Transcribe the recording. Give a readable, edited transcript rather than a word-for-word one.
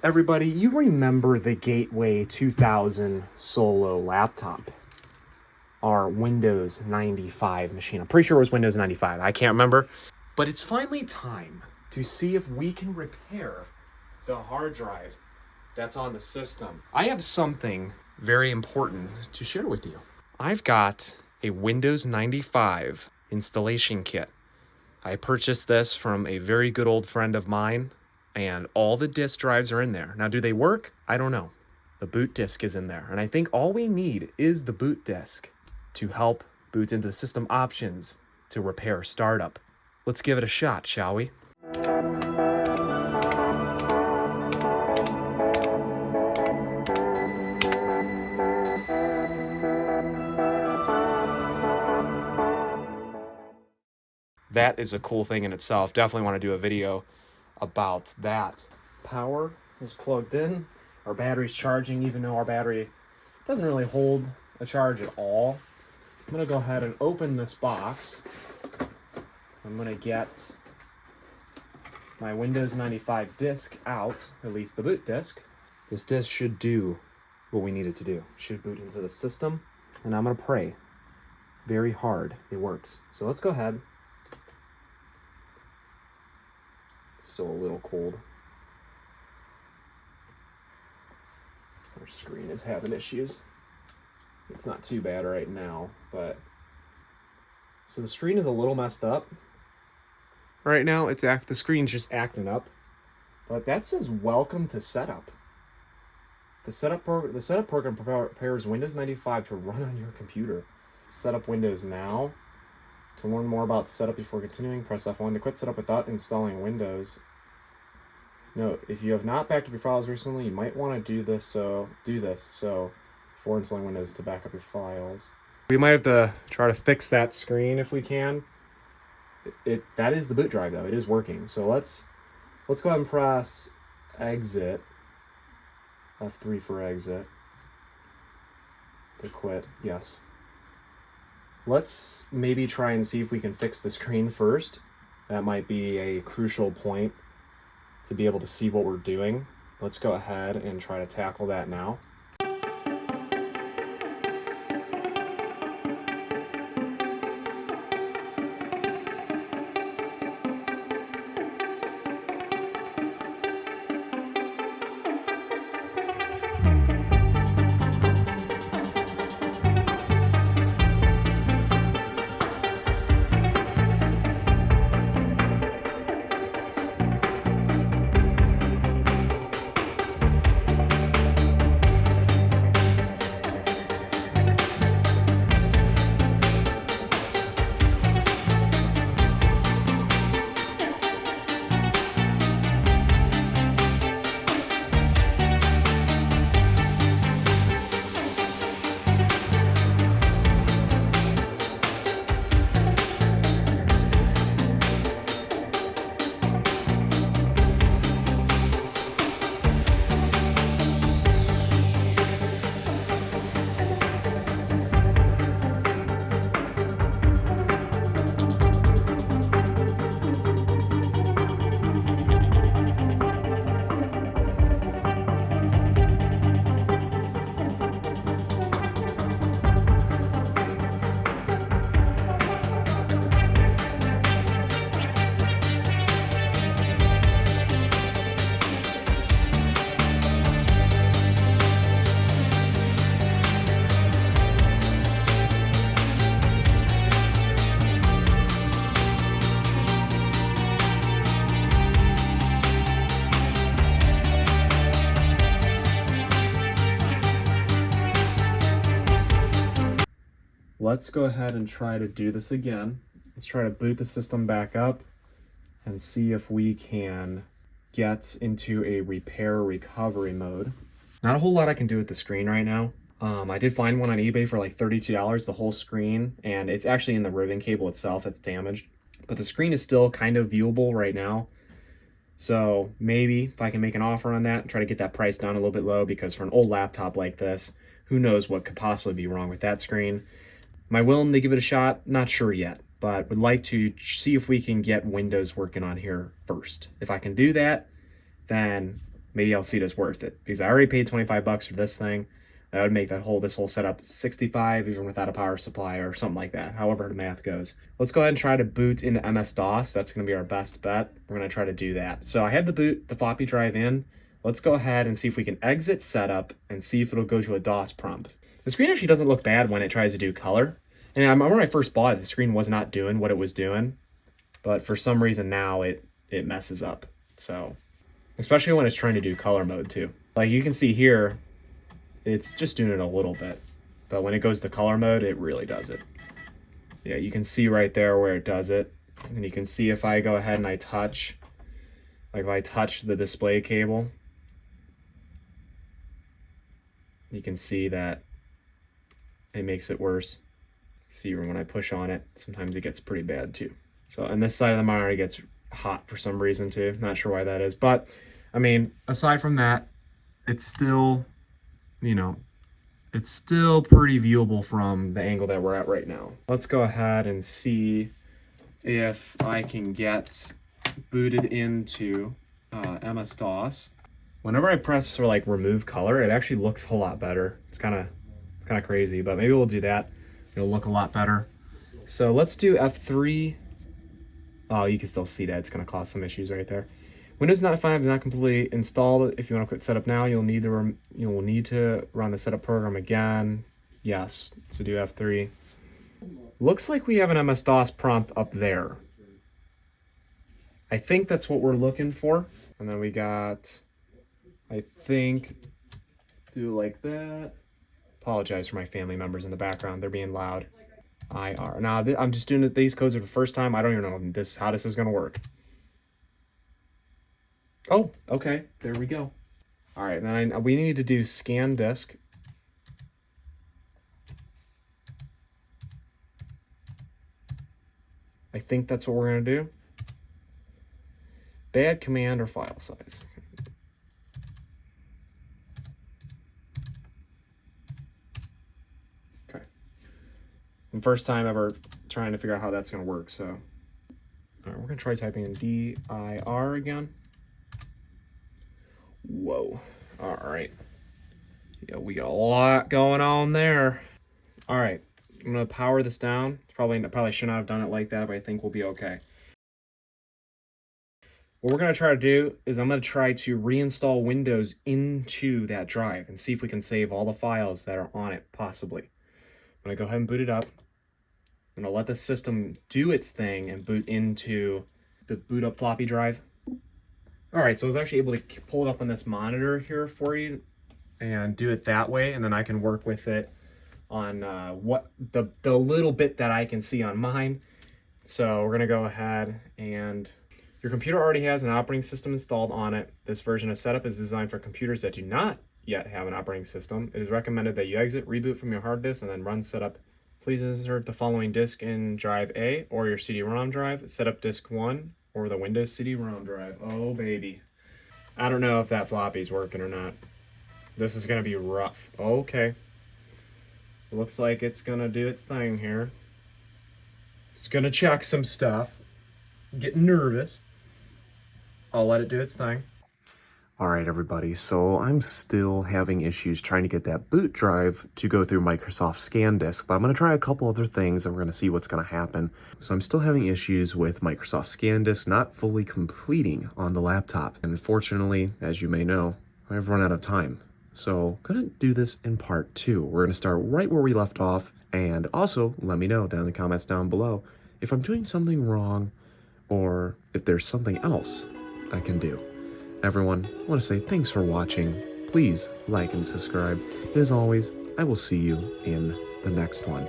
Everybody, you remember the Gateway 2000 Solo laptop? Our Windows 95 machine. I'm pretty sure it was Windows 95. I can't remember. But it's finally time to see if we can repair the hard drive that's on the system. I have something very important to share with you. I've got a Windows 95 installation kit. I purchased this from a very good old friend of mine, and all the disk drives are in there. Now, do they work? I don't know. The boot disk is in there, and I think all we need is the boot disk to help boot into the system options to repair startup. Let's give it a shot, shall we? That is a cool thing in itself. Definitely want to do a video about that. Power is plugged in. Our battery's charging, even though our battery doesn't really hold a charge at all. I'm going to go ahead and open this box. I'm going to get my Windows 95 disk out, at least the boot disk. This disk should do what we need it to do. Should boot into the system, and I'm going to pray very hard it works. So let's go ahead. Still a little cold. Our screen is having issues. It's not too bad right now, but so the screen is a little messed up. Right now, the screen's just acting up, but that says "Welcome to setup." The setup program prepares Windows 95 to run on your computer. Set up Windows now. To learn more about setup before continuing, press F1 to quit setup without installing Windows. Note, if you have not backed up your files recently, you might want to do this before installing Windows to back up your files. We might have to try to fix that screen if we can. That is the boot drive though. It is working. So let's go ahead and press exit. F3 for exit. To quit. Yes. Let's maybe try and see if we can fix the screen first. That might be a crucial point to be able to see what we're doing. Let's go ahead and try to tackle that now. Let's go ahead and try to do this again. Let's try to boot the system back up and see if we can get into a repair recovery mode. Not a whole lot I can do with the screen right now. I did find one on eBay for like $32, the whole screen, and it's actually in the ribbon cable itself that's damaged. But the screen is still kind of viewable right now. So maybe if I can make an offer on that and try to get that price down a little bit low, because for an old laptop like this, who knows what could possibly be wrong with that screen. Am I willing to give it a shot? Not sure yet, but would like to see if we can get Windows working on here first. If I can do that, then maybe I'll see it as worth it, because I already paid 25 bucks for this thing. That would make this whole setup 65 even without a power supply or something like that, however the math goes. Let's go ahead and try to boot into MS-DOS. That's going to be our best bet. We're going to try to do that. So I had to boot the floppy drive in. Let's go ahead and see if we can exit setup and see if it'll go to a DOS prompt. The screen actually doesn't look bad when it tries to do color. And I remember when I first bought it, the screen was not doing what it was doing. But for some reason now it messes up. So, especially when it's trying to do color mode too. Like you can see here, it's just doing it a little bit. But when it goes to color mode, it really does it. Yeah, you can see right there where it does it. And you can see if I go ahead and I touch, like if I touch the display cable, you can see that it makes it worse. See when I push on it, sometimes it gets pretty bad too. So, and this side of the monitor gets hot for some reason too. Not sure why that is, but I mean, aside from that, it's still, you know, it's still pretty viewable from the angle that we're at right now. Let's go ahead and see if I can get booted into MS-DOS. Whenever I press for like remove color, it actually looks a whole lot better. It's kind of crazy, but maybe we'll do that. It'll look a lot better. So let's do F3. Oh, you can still see that. It's going to cause some issues right there. Windows 95 is not completely installed. If you want to quit setup now, you'll need to run the setup program again. Yes, so do F3. Looks like we have an MS-DOS prompt up there. I think that's what we're looking for. And then we got, I think, do like that. Apologize for my family members in the background. They're being loud. IR. Now, I'm just doing these codes for the first time. I don't even know how this is going to work. Oh, okay. There we go. All right, then we need to do scan disk. I think that's what we're going to do. Bad command or file size. Okay. And first time ever trying to figure out how that's going to work, so. All right, we're going to try typing in DIR again. Whoa. All right. Yeah, we got a lot going on there. All right. I'm going to power this down. Probably should not have done it like that, but I think we'll be okay. What we're going to try to do is I'm going to try to reinstall Windows into that drive and see if we can save all the files that are on it, possibly. I'm going to go ahead and boot it up. I'm going to let the system do its thing and boot into the boot up floppy drive. All right, so I was actually able to pull it up on this monitor here for you and do it that way, and then I can work with it on what the little bit that I can see on mine. So we're gonna go ahead, and your computer already has an operating system installed on it. This version of setup is designed for computers that do not yet have an operating system. It is recommended that you exit, reboot from your hard disk, and then run setup. Please insert the following disk in drive A or your CD-ROM drive, setup disk 1, or the Windows CD-ROM drive. Oh, baby. I don't know if that floppy's working or not. This is going to be rough. Okay. Looks like it's going to do its thing here. It's going to check some stuff. I'm getting nervous. I'll let it do its thing. All right, everybody. So I'm still having issues trying to get that boot drive to go through Microsoft ScanDisk, but I'm going to try a couple other things and we're going to see what's going to happen. So I'm still having issues with Microsoft ScanDisk not fully completing on the laptop. And unfortunately, as you may know, I've run out of time. So I'm going to do this in part 2. We're going to start right where we left off. And also, let me know down in the comments down below if I'm doing something wrong or if there's something else I can do. Everyone, I want to say thanks for watching. Please like and subscribe. And as always, I will see you in the next one.